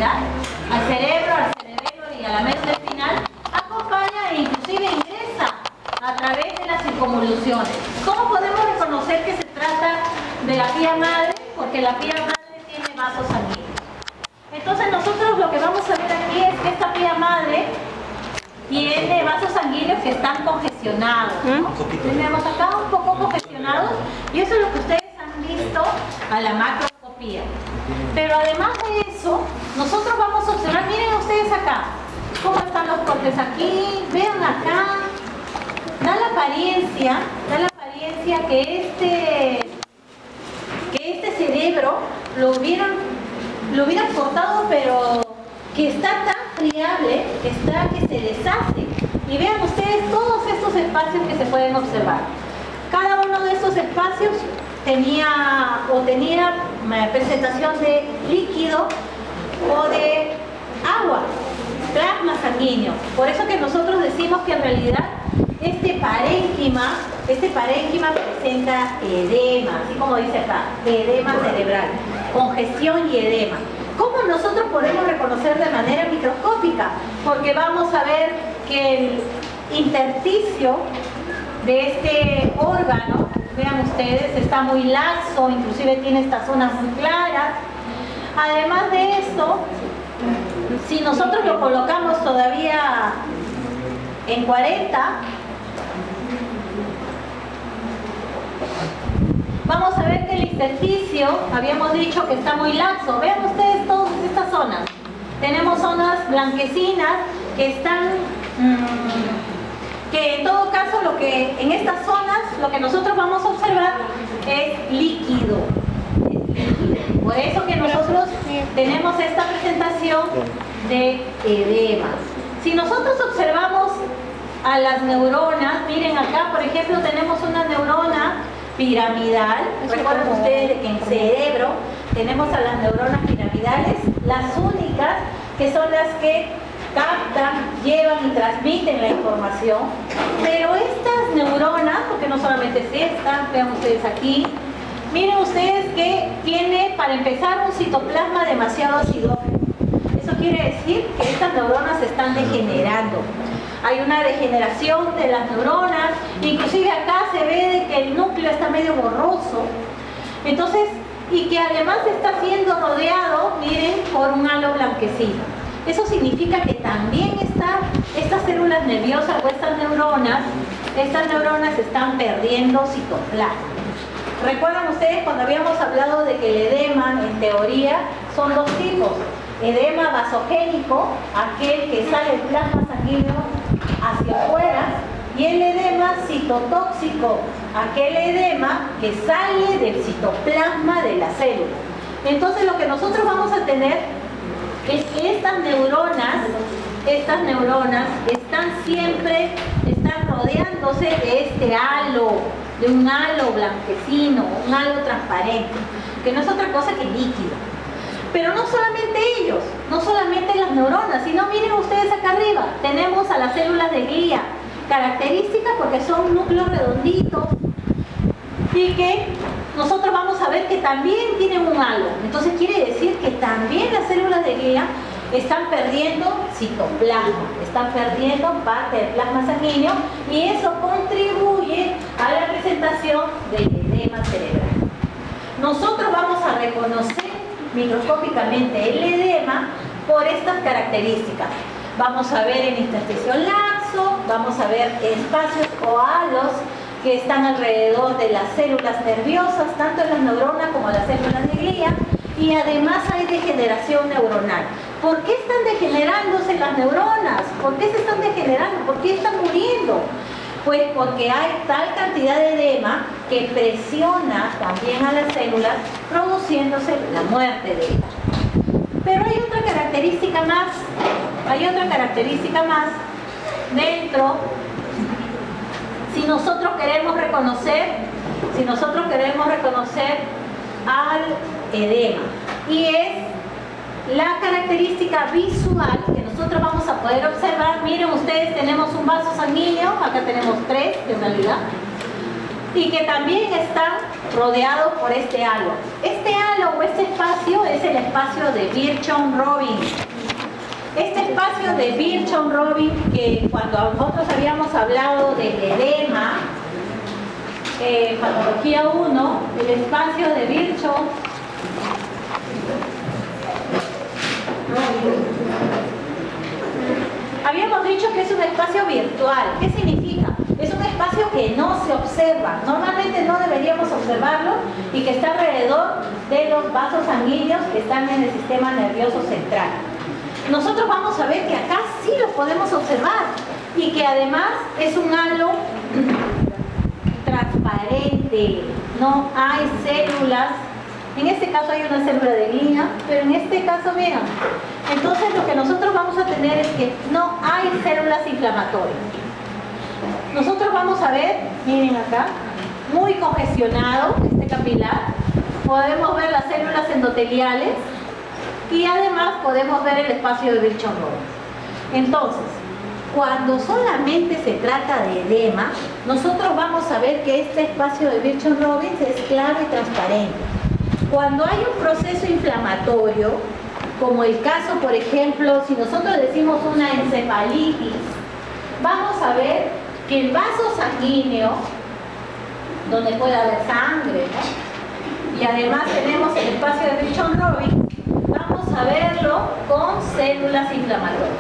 enfermedad, al cerebro, al cerebelo y a la médula espinal, acompaña e inclusive ingresa a través de las circunvoluciones. ¿Cómo podemos reconocer que se trata de la vía madre? Porque la vía madre tiene vasos sanguíneos. Entonces nosotros lo que vamos a ver aquí es que esta vía madre tiene vasos sanguíneos que están congestionados, ¿no? Tenemos acá un poco congestionados y eso es lo que ustedes han visto a la macroscopía. Pero además de eso, nosotros vamos a observar, miren ustedes acá, cómo están los cortes aquí, vean acá, da la apariencia que este cerebro lo hubieran cortado, pero que está tan friable, que se deshace. Y vean ustedes todos estos espacios que se pueden observar. Cada uno de estos espacios tenía presentación de líquido o de agua, plasma sanguíneo. Por eso que nosotros decimos que en realidad este parénquima presenta edema, así como dice acá, edema cerebral, congestión y edema. ¿Cómo nosotros podemos reconocer de manera microscópica? Porque vamos a ver que el intersticio de este órgano, vean ustedes, está muy laxo, inclusive tiene estas zonas muy claras. Además de esto, si nosotros lo colocamos todavía en 40, vamos a ver que el intersticio, habíamos dicho que está muy laxo. Vean ustedes todas estas zonas. Tenemos zonas blanquecinas que están, que en todo caso en estas zonas lo que nosotros vamos a observar es líquido. Por eso que nosotros tenemos esta presentación de edemas. Si nosotros observamos a las neuronas, miren acá, por ejemplo, tenemos una neurona piramidal. Recuerden ustedes que en el cerebro tenemos a las neuronas piramidales, las únicas que son las que captan, llevan y transmiten la información. Pero estas neuronas, porque no solamente es esta, vean ustedes aquí, miren ustedes que tiene para empezar un citoplasma demasiado acidógeno. Eso quiere decir que estas neuronas se están degenerando. Hay una degeneración de las neuronas, inclusive acá se ve que el núcleo está medio borroso. Entonces, y que además está siendo rodeado, miren, por un halo blanquecino. Eso significa que también estas células nerviosas o estas neuronas están perdiendo citoplasma. ¿Recuerdan ustedes cuando habíamos hablado de que el edema, en teoría, son dos tipos? Edema vasogénico, aquel que sale el plasma sanguíneo hacia afuera, y el edema citotóxico, aquel edema que sale del citoplasma de la célula. Entonces lo que nosotros vamos a tener es que estas neuronas están rodeándose de este halo, de un halo blanquecino, un halo transparente, que no es otra cosa que líquido. Pero no solamente ellos, no solamente las neuronas, sino miren ustedes acá arriba, tenemos a las células de glía, características porque son núcleos redonditos y que nosotros vamos a ver que también tienen un halo. Entonces quiere decir que también las células de glía están perdiendo citoplasma, están perdiendo parte del plasma sanguíneo y eso contribuye a la presentación del edema cerebral. Nosotros vamos a reconocer microscópicamente el edema por estas características. Vamos a ver el intersticio laxo, vamos a ver espacios o halos que están alrededor de las células nerviosas, tanto en las neuronas como en las células de glía, y además hay degeneración neuronal. ¿Por qué están degenerándose las neuronas? ¿Por qué se están degenerando? ¿Por qué están muriendo? Pues porque hay tal cantidad de edema que presiona también a las células, produciéndose la muerte de ellas. Pero hay otra característica más dentro. Si nosotros queremos reconocer al edema, y es la característica visual que nosotros vamos a poder observar. Miren ustedes, tenemos un vaso sanguíneo, acá tenemos 3 en realidad, y que también están rodeados por este halo. Este halo o este espacio es el el espacio de Virchow-Robin. Este espacio de Virchow-Robin, que cuando nosotros habíamos hablado del edema, patología 1, el espacio de Virchow, habíamos dicho que es un espacio virtual. ¿Qué significa? Es un espacio que no se observa. Normalmente no deberíamos observarlo y que está alrededor de los vasos sanguíneos que están en el sistema nervioso central. Nosotros vamos a ver que acá sí lo podemos observar y que además es un halo transparente. No hay células. En este caso hay una célula de glina, pero en este caso, vean, entonces lo que nosotros vamos a tener es que no hay células inflamatorias. Nosotros vamos a ver, miren acá, muy congestionado este capilar. Podemos ver las células endoteliales y además podemos ver el espacio de Virchow-Robin. Entonces, cuando solamente se trata de edema, nosotros vamos a ver que este espacio de Virchow-Robin es claro y transparente. Cuando hay un proceso inflamatorio, como el caso, por ejemplo, si nosotros decimos una encefalitis, vamos a ver que el vaso sanguíneo, donde puede haber sangre, ¿no? Y además tenemos el espacio de Virchow-Robin, vamos a verlo con células inflamatorias.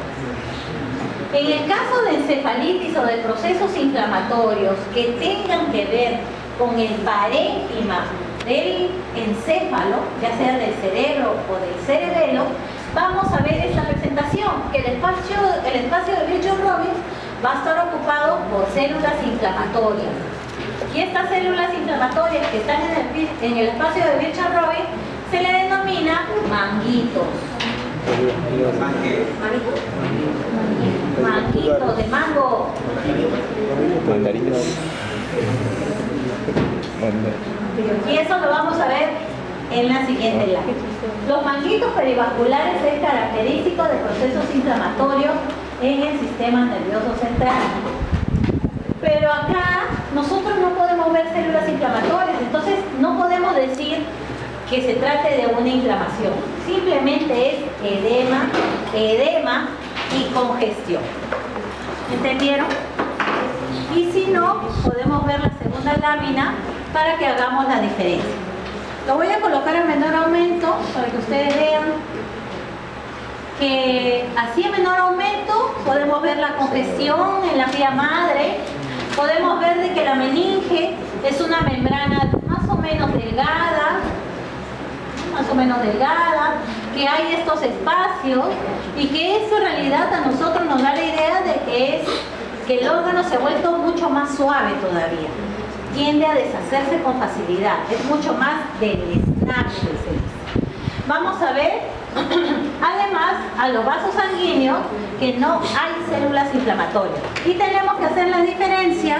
En el caso de encefalitis o de procesos inflamatorios que tengan que ver con el parénquima del encéfalo, ya sea del cerebro o del cerebelo, vamos a ver esta presentación, que el espacio de Virchow-Robin va a estar ocupado por células inflamatorias. Y estas células inflamatorias que están en el espacio de Virchow-Robin se le denomina manguitos. Manguitos de mango. Mandarinas. Y eso lo vamos a ver en la siguiente lámina. Los manguitos perivasculares es característico de procesos inflamatorios en el sistema nervioso central. Pero acá nosotros no podemos ver células inflamatorias, entonces no podemos decir que se trate de una inflamación. Simplemente es edema y congestión. ¿Entendieron? Y si no, podemos ver la segunda lámina para que hagamos la diferencia. Lo voy a colocar en menor aumento para que ustedes vean que así en menor aumento podemos ver la congestión en la vía madre. Podemos ver de que la meninge es una membrana más o menos delgada, que hay estos espacios y que eso en realidad a nosotros nos da la idea de que el órgano se ha vuelto mucho más suave todavía. Tiende a deshacerse con facilidad, es mucho más deleznable. Vamos a ver, además, a los vasos sanguíneos que no hay células inflamatorias. Y tenemos que hacer la diferencia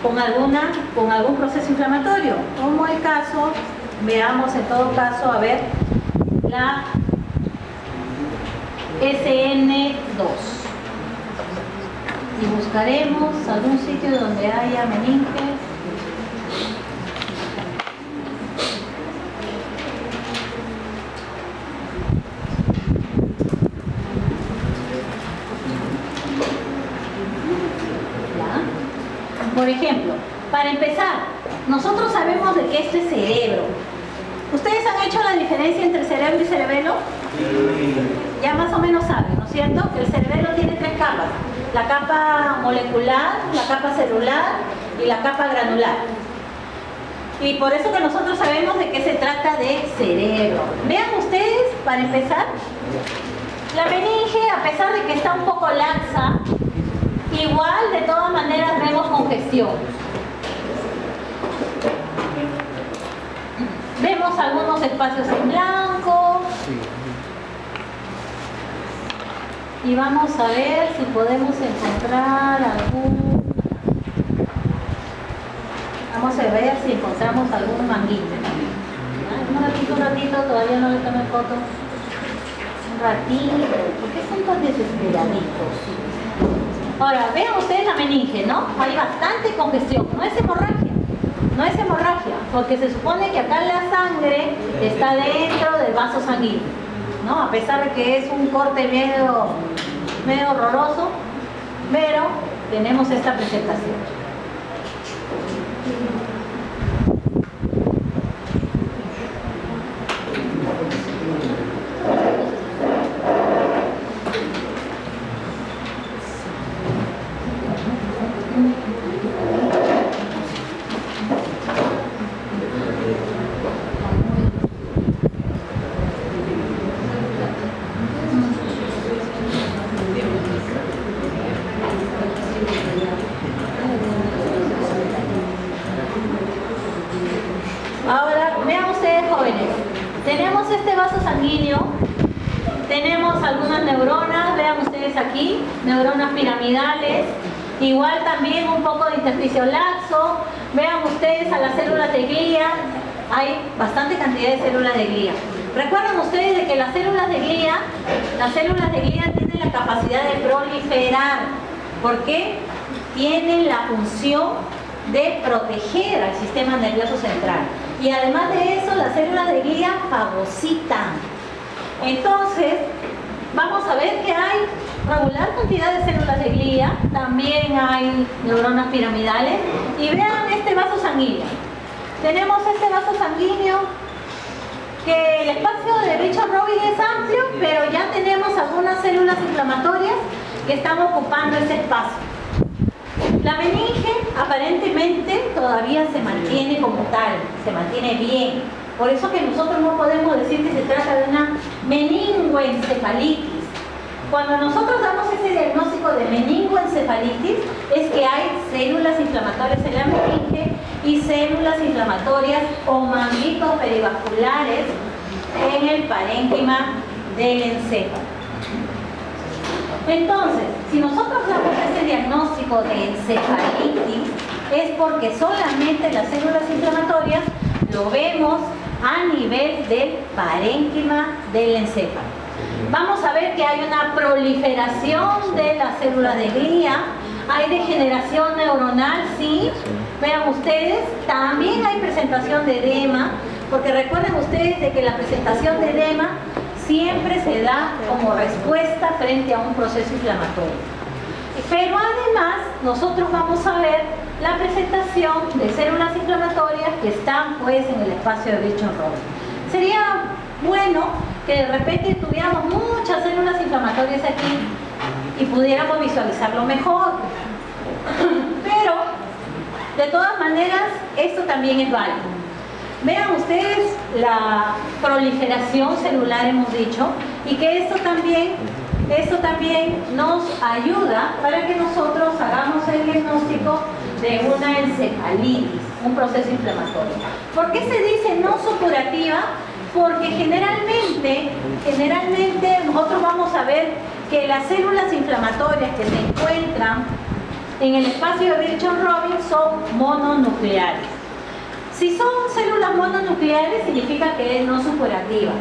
con algún proceso inflamatorio, como el caso, veamos en todo caso, a ver, la SN2. Y buscaremos algún sitio donde haya meninges. Por ejemplo, para empezar, nosotros sabemos de que esto es cerebro. ¿Ustedes han hecho la diferencia entre cerebro y cerebelo? Ya más o menos saben, ¿no es cierto? Que el cerebelo tiene tres capas. La capa molecular, la capa celular y la capa granular. Y por eso que nosotros sabemos de qué se trata de cerebro. Vean ustedes, para empezar, la meninge, a pesar de que está un poco laxa, igual de todas maneras vemos congestión. Vemos algunos espacios en blanco. Y vamos a ver si podemos encontrar algún... Vamos a ver si encontramos algún manguito. Un ratito, todavía no le tomé foto. Un ratito. ¿Por qué son tan desesperaditos? Ahora, vean ustedes la meninge, ¿no? Hay bastante congestión. No es hemorragia, porque se supone que acá la sangre está dentro del vaso vaso sanguíneo, ¿no? A pesar de que es un corte medio horroroso, pero tenemos esta presentación. Ahora, vean ustedes, jóvenes, tenemos este vaso sanguíneo, tenemos algunas neuronas, vean ustedes aquí, neuronas piramidales, igual también un poco de intersticio laxo, vean ustedes a las células de glía, hay bastante cantidad de células de glía. Recuerden ustedes de que las células de glía tienen la capacidad de proliferar. ¿Por qué? Tienen la función de proteger al sistema nervioso central. Y además de eso, las células de glía fagocitan. Entonces, vamos a ver que hay regular cantidad de células de glía, también hay neuronas piramidales. Y vean este vaso sanguíneo. Tenemos este vaso sanguíneo que el espacio de Richard-Robin es amplio, pero ya tenemos algunas células inflamatorias que están ocupando ese espacio. La meninge aparentemente todavía se mantiene como tal, se mantiene bien. Por eso que nosotros no podemos decir que se trata de una meningoencefalitis. Cuando nosotros damos ese diagnóstico de meningoencefalitis, es que hay células inflamatorias en la meninge y células inflamatorias o manguitos perivasculares en el parénquima del encéfalo. Entonces, si nosotros damos ese diagnóstico de encefalitis, es porque solamente las células inflamatorias lo vemos a nivel del parénquima del encéfalo. Vamos a ver que hay una proliferación de las células de glía, hay degeneración neuronal, sí. Vean ustedes, también hay presentación de edema, porque recuerden ustedes de que la presentación de edema siempre se da como respuesta frente a un proceso inflamatorio. Pero además, nosotros vamos a ver la presentación de células inflamatorias que están pues en el espacio de Richard-Robin. Sería bueno que de repente tuviéramos muchas células inflamatorias aquí y pudiéramos visualizarlo mejor. Pero, de todas maneras, esto también es válido. Vean ustedes la proliferación celular, hemos dicho, y que esto también nos ayuda para que nosotros hagamos el diagnóstico de una encefalitis, un proceso inflamatorio. ¿Por qué se dice no supurativa? Porque generalmente nosotros vamos a ver que las células inflamatorias que se encuentran en el espacio de Richard-Robin son mononucleares. Si son células mononucleares, significa que es no supurativa.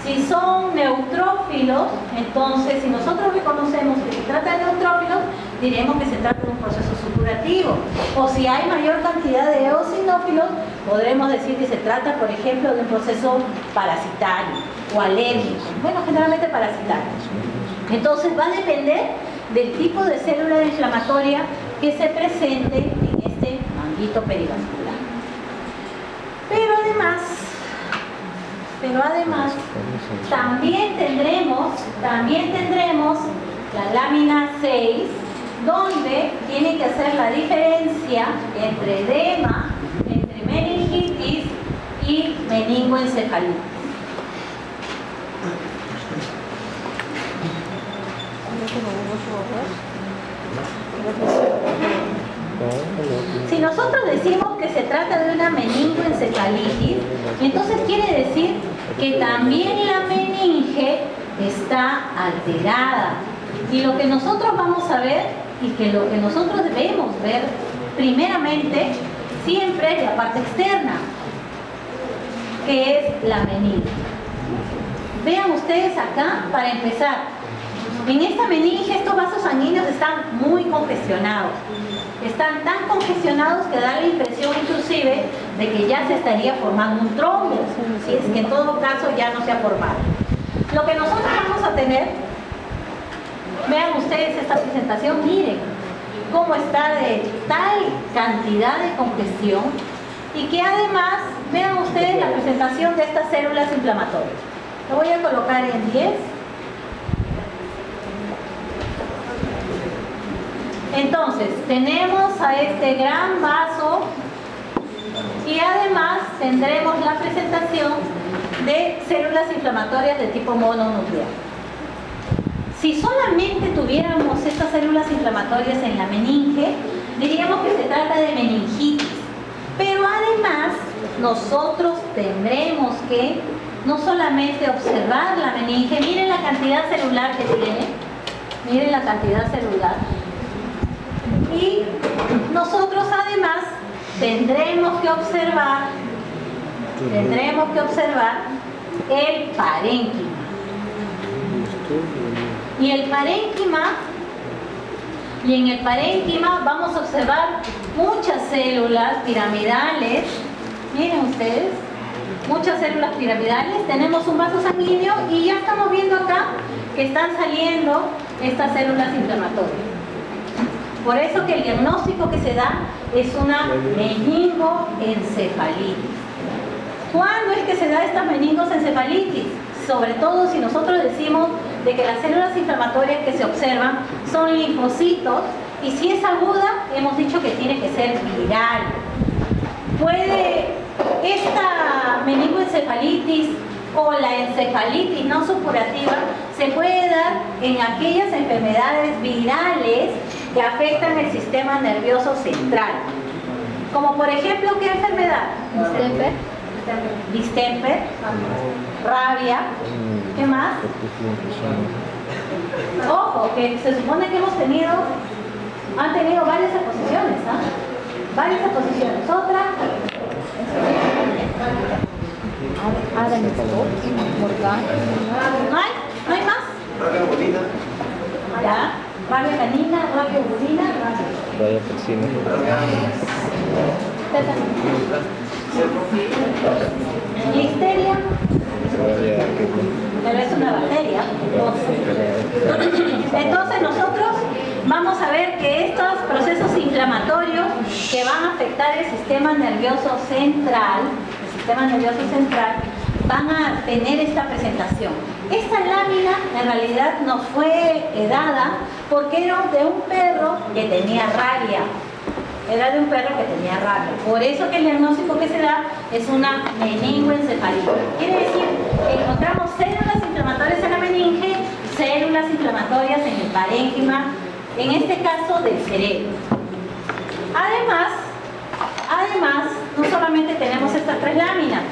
Si son neutrófilos, entonces si nosotros reconocemos que se trata de neutrófilos, diremos que se trata de un proceso supurativo. O si hay mayor cantidad de eosinófilos, podremos decir que se trata, por ejemplo, de un proceso parasitario o alérgico. Bueno, generalmente parasitario. Entonces va a depender del tipo de célula inflamatoria que se presente en este manguito perivascular. Pero además, también tendremos la lámina 6, donde tiene que hacer la diferencia entre edema, entre meningitis y meningoencefalitis. Si nosotros decimos que se trata de una meningoencefalitis, entonces quiere decir que también la meninge está alterada. Y lo que nosotros vamos a ver, y que lo que nosotros debemos ver primeramente, siempre es la parte externa, que es la meninge. Vean ustedes acá, para empezar, en esta meninge estos vasos sanguíneos están muy congestionados. están tan congestionados que da la impresión inclusive de que ya se estaría formando un trombo, si es que en todo caso ya no se ha formado. Lo que nosotros vamos a tener, vean ustedes esta presentación, miren cómo está de tal cantidad de congestión y que además, vean ustedes la presentación de estas células inflamatorias. Lo voy a colocar en 10. Entonces, tenemos a este gran vaso y además tendremos la presentación de células inflamatorias de tipo mononuclear. Si solamente tuviéramos estas células inflamatorias en la meninge, diríamos que se trata de meningitis. Pero además, nosotros tendremos que no solamente observar la meninge, miren la cantidad celular que tiene, miren la cantidad celular. Y nosotros además tendremos que observar el parénquima. Y en el parénquima vamos a observar muchas células piramidales. Miren ustedes, muchas células piramidales. Tenemos un vaso sanguíneo y ya estamos viendo acá que están saliendo estas células inflamatorias. Por eso que el diagnóstico que se da es una meningoencefalitis. ¿Cuándo es que se da esta meningoencefalitis? Sobre todo si nosotros decimos de que las células inflamatorias que se observan son linfocitos y si es aguda, hemos dicho que tiene que ser viral. Puede esta meningoencefalitis o la encefalitis no supurativa se puede dar en aquellas enfermedades virales que afectan el sistema nervioso central. Como por ejemplo, ¿qué enfermedad? Distemper, rabia, ¿qué más? Ojo, que se supone que han tenido varias exposiciones, ¿ah? Varias exposiciones. Otra. ¿No hay más? Ya. Rabia canina, rabia bovina, Rabia porcina. Listeria. Rabia Pero es una bacteria. Entonces nosotros vamos a ver que estos procesos inflamatorios que van a afectar el sistema nervioso central, van a tener esta presentación. Esta lámina en realidad nos fue dada porque era de un perro que tenía rabia. Por eso que el diagnóstico que se da es una meningoencefalitis. Quiere decir que encontramos células inflamatorias en la meninge, células inflamatorias en el parénquima, en este caso del cerebro. Además, no solamente tenemos estas tres láminas,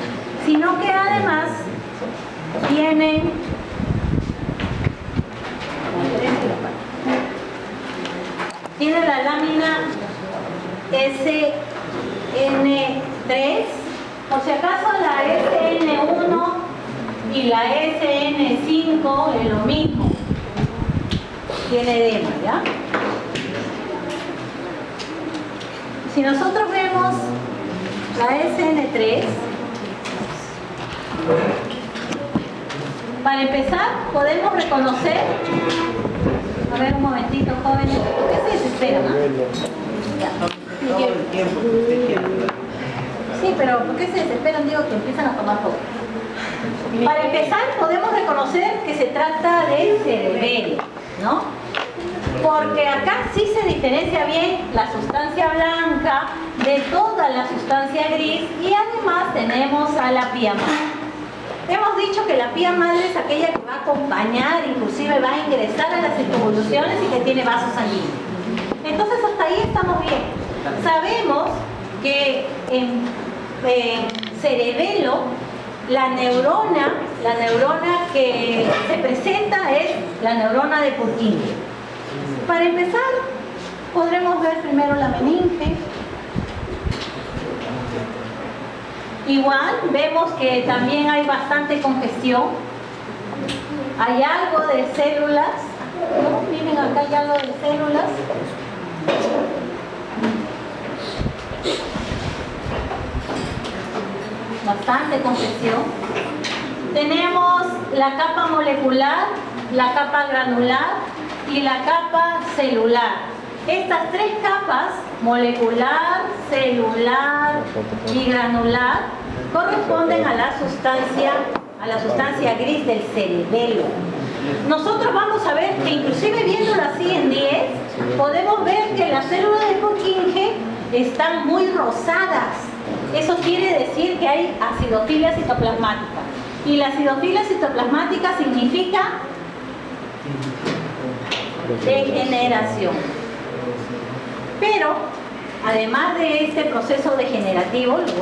sino que además tiene la lámina SN3, por si acaso la SN1 y la SN5 es lo mismo, tiene edema, ¿ya? Si nosotros vemos la SN3, para empezar podemos reconocer, a ver un momentito jóvenes, ¿por qué se desesperan? Sí, pero ¿por qué se desesperan? Digo que empiezan a tomar poco. Para empezar podemos reconocer que se trata de cerebelo, ¿no? Porque acá sí se diferencia bien la sustancia blanca de toda la sustancia gris y además tenemos a la pía madre. Hemos dicho que la pía madre es aquella que va a acompañar, inclusive va a ingresar a las circunvoluciones y que tiene vasos sanguíneos. Entonces hasta ahí estamos bien. Sabemos que en cerebelo la neurona que se presenta es la neurona de Purkinje. Para empezar, podremos ver primero la meninge. Igual vemos que también hay bastante congestión. Hay algo de células, ¿no? Miren, acá hay algo de células. Bastante concesión. Tenemos la capa molecular, la capa granular y la capa celular. Estas tres capas, molecular, celular y granular, corresponden a la sustancia gris del cerebelo. Nosotros vamos a ver que inclusive viéndolo así en 10, podemos ver que las células de Purkinje están muy rosadas. Eso quiere decir que hay acidofilia citoplasmática. Y la acidofilia citoplasmática significa degeneración. Pero, además de este proceso degenerativo, lo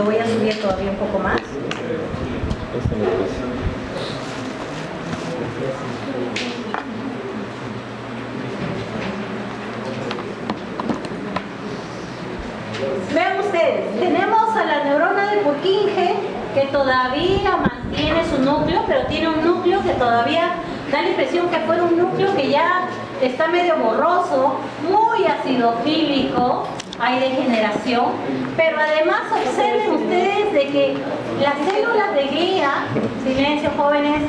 voy a subir todavía un poco más. Vean ustedes, tenemos a la neurona de Purkinje que todavía mantiene su núcleo, pero tiene un núcleo que todavía da la impresión que fuera un núcleo que ya está medio borroso, muy acidofílico, hay degeneración, pero además observen ustedes de que las células de glía, silencio jóvenes,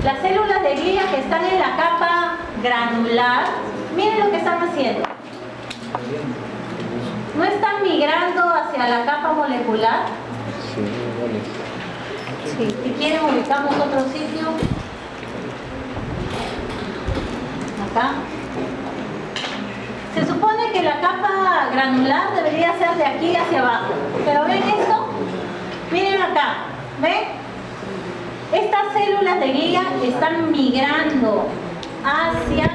las células de glía que están en la capa granular, miren lo que están haciendo. ¿No están migrando hacia la capa molecular? Sí. Si quieren ubicamos otro sitio. Acá. Se supone que la capa granular debería ser de aquí hacia abajo. ¿Pero ven esto? Miren acá. ¿Ven? Estas células de glía están migrando hacia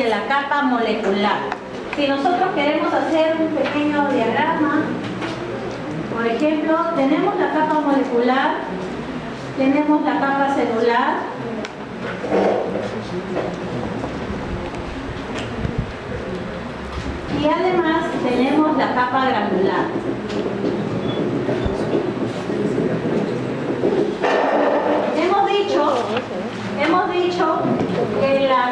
la capa molecular. Si nosotros queremos hacer un pequeño diagrama, por ejemplo, tenemos la capa molecular, tenemos la capa celular, y además tenemos la capa granular. Hemos dicho que la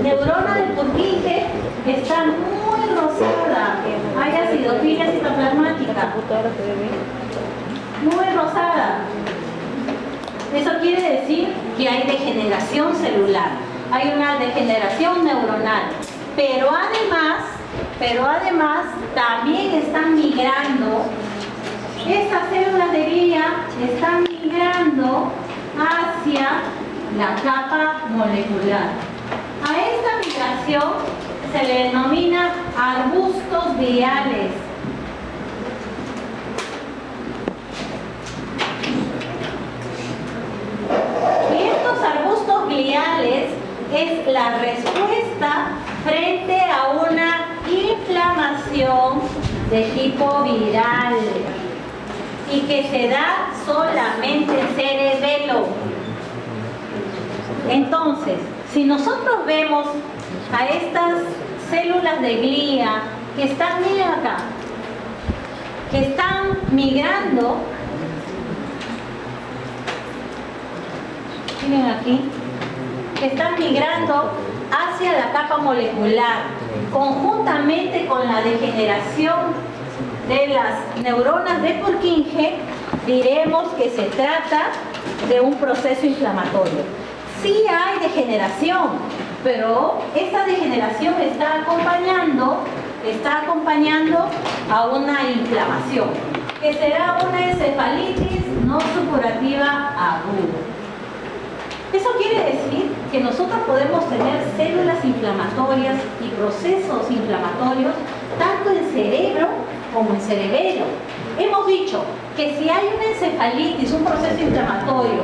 neurona de Purkinje está muy rosada, hay acidofilia citoplasmática, muy rosada. Eso quiere decir que hay degeneración celular, hay una degeneración neuronal, pero además también están migrando, estas células de glía están migrando hacia la capa molecular. A esta migración se le denomina arbustos gliales. Y estos arbustos gliales es la respuesta frente a una inflamación de tipo viral y que se da solamente en cerebelo. Entonces, si nosotros vemos a estas células de glía que están, miren acá, que están migrando, miren aquí, que están migrando hacia la capa molecular, conjuntamente con la degeneración de las neuronas de Purkinje, diremos que se trata de un proceso inflamatorio. Sí hay degeneración, pero esta degeneración está acompañando a una inflamación, que será una encefalitis no supurativa aguda. Eso quiere decir que nosotros podemos tener células inflamatorias y procesos inflamatorios tanto en cerebro como en cerebelo. Hemos dicho que si hay una encefalitis, un proceso inflamatorio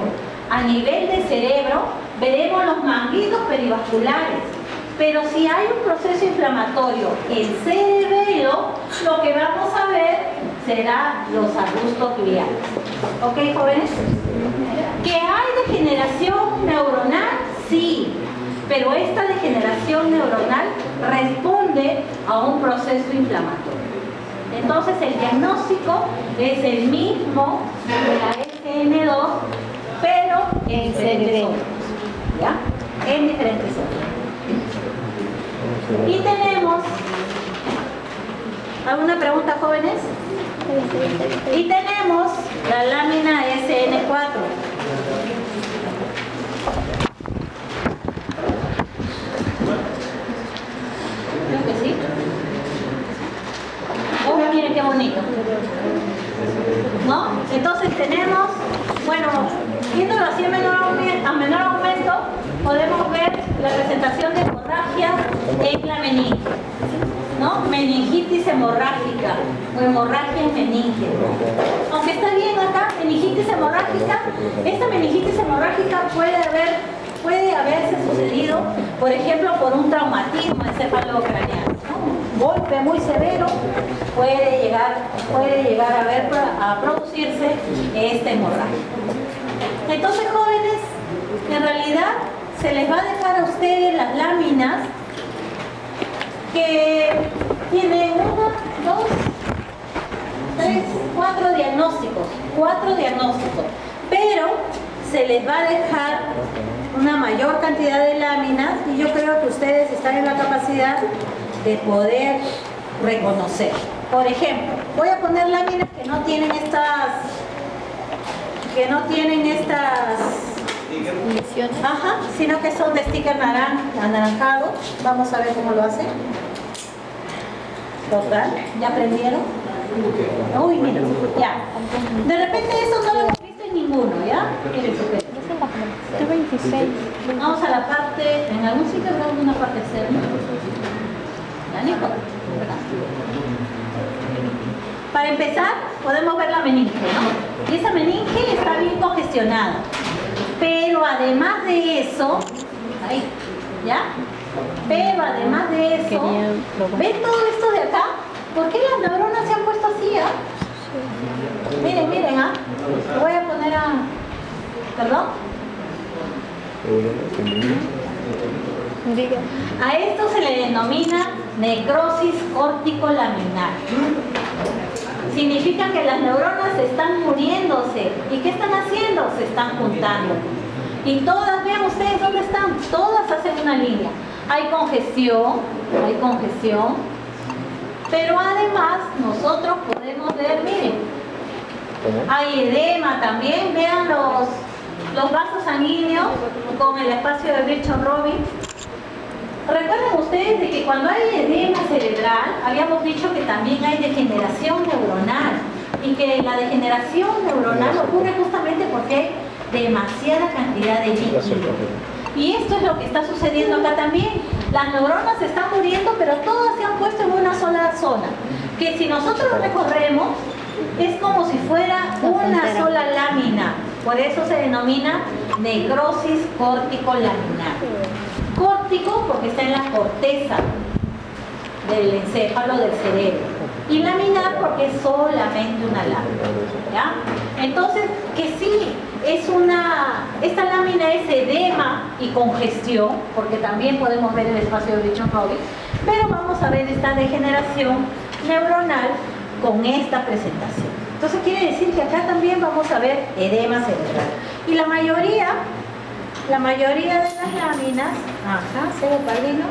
a nivel de cerebro, veremos los ganglios perivasculares. Pero si hay un proceso inflamatorio en cerebelo, lo que vamos a ver será los arbustos gliales. ¿Ok, jóvenes? ¿Que hay degeneración neuronal? Sí, pero esta degeneración neuronal responde a un proceso inflamatorio. Entonces el diagnóstico es el mismo de la SN2, pero en diferentes órganos, ¿ya? En diferentes órganos. Y tenemos ¿Alguna pregunta, jóvenes? Y tenemos la lámina SN4. Creo que sí. Oh, miren qué bonito. ¿No? Entonces tenemos, bueno, viéndolo así a menor aumento, podemos ver la presentación de hemorragia en la meninge, ¿no? Meningitis hemorrágica o hemorragia en meninge. Aunque está bien acá, meningitis hemorrágica, esta meningitis hemorrágica puede haberse sucedido, por ejemplo, por un traumatismo encefalocraneal, ¿no? Un golpe muy severo puede llegar a producirse esta hemorragia. Entonces, jóvenes, en realidad se les va a dejar a ustedes las láminas que tienen 1, 2, 3, 4 diagnósticos, pero se les va a dejar una mayor cantidad de láminas y yo creo que ustedes están en la capacidad de poder reconocer. Por ejemplo, voy a poner láminas que no tienen estas ajá, sino que son de sticker anaranjado. Vamos a ver cómo lo hacen. Total, ¿ya aprendieron? Uy, mira, ya. De repente eso no lo hemos visto en ninguno, ¿ya? Miren, super. 26. Vamos a la parte, en algún sitio habrá alguna parte externa. ¿Ya, Nico? Para empezar, podemos ver la meninge, ¿no? Y esa meninge está bien congestionada. Pero además de eso, ahí, ¿ya? Pero además de eso, ¿ven todo esto de acá? ¿Por qué las neuronas se han puesto así, ah? Miren, ah. Lo voy a poner a... ¿Perdón? A esto se le denomina necrosis córtico-laminar. Significa que las neuronas están muriéndose. ¿Y qué están haciendo? Se están juntando. Y todas, vean ustedes dónde están. Todas hacen una línea. Hay congestión. Pero además nosotros podemos ver, miren, hay edema también. Vean los vasos sanguíneos con el espacio de Virchow-Robin. Recuerden ustedes de que cuando hay edema cerebral, habíamos dicho que también hay degeneración neuronal y que la degeneración neuronal ocurre justamente porque hay demasiada cantidad de líquido. Y esto es lo que está sucediendo acá también. Las neuronas se están muriendo, pero todas se han puesto en una sola zona, que si nosotros recorremos, es como si fuera una sola lámina. Por eso se denomina necrosis córtico-laminar. Córtico porque está en la corteza del encéfalo del cerebro. Y laminar porque es solamente una lámina. ¿Ya? Entonces, que sí, esta lámina es edema y congestión, porque también podemos ver el espacio de Virchow-Robin, pero vamos a ver esta degeneración neuronal con esta presentación. Entonces quiere decir que acá también vamos a ver edema cerebral. Y la mayoría de las láminas, ajá, cero padrino.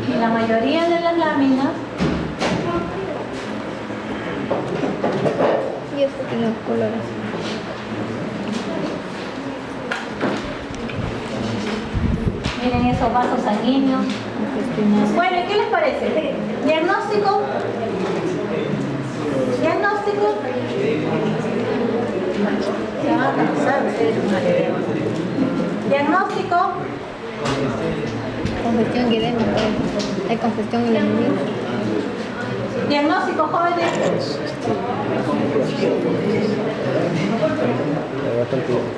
Y la mayoría de las láminas Y esto tiene los colores. miren esos vasos sanguíneos. Bueno, ¿y qué les parece? Diagnóstico. Se van a cansar ustedes con el edema. Diagnóstico. Congestión y edema. Hay congestión y edema. Diagnóstico, jóvenes.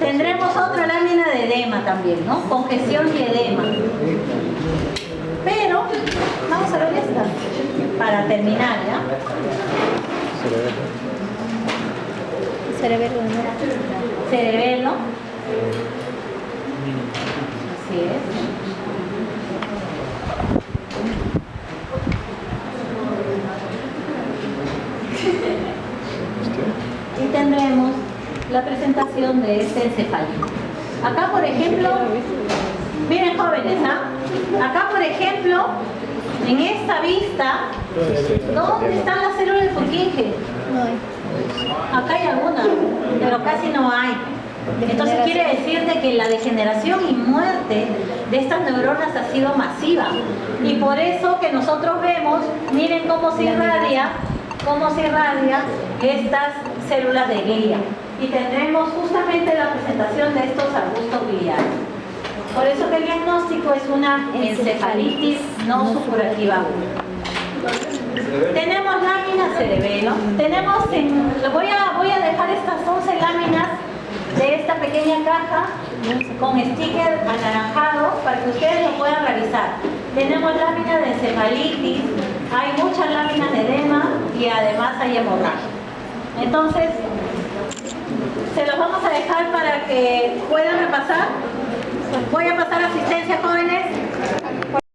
Tendremos otra lámina de edema también, ¿no? Congestión y edema. Pero, vamos a ver esta, para terminar, ¿ya? Cerebelo, ¿no? Cerebelo. Así es. Y tendremos la presentación de este encefalito. Acá, por ejemplo, Miren jóvenes, acá por ejemplo, en esta vista, ¿dónde están las células de Purkinje? No hay. Acá hay algunas, pero casi no hay. Entonces quiere decir de que la degeneración y muerte de estas neuronas ha sido masiva. Y por eso que nosotros vemos, miren cómo se irradia estas células de glia. Y tendremos justamente la presentación de estos arbustos gliales. Por eso que el diagnóstico es una encefalitis no supurativa aguda. Tenemos láminas cerebelo. Tenemos, voy a dejar estas 11 láminas de esta pequeña caja con sticker anaranjado para que ustedes lo puedan revisar. Tenemos láminas de encefalitis, hay muchas láminas de edema y además hay hemorragia. Entonces, se los vamos a dejar para que puedan repasar. Voy a pasar asistencia, jóvenes.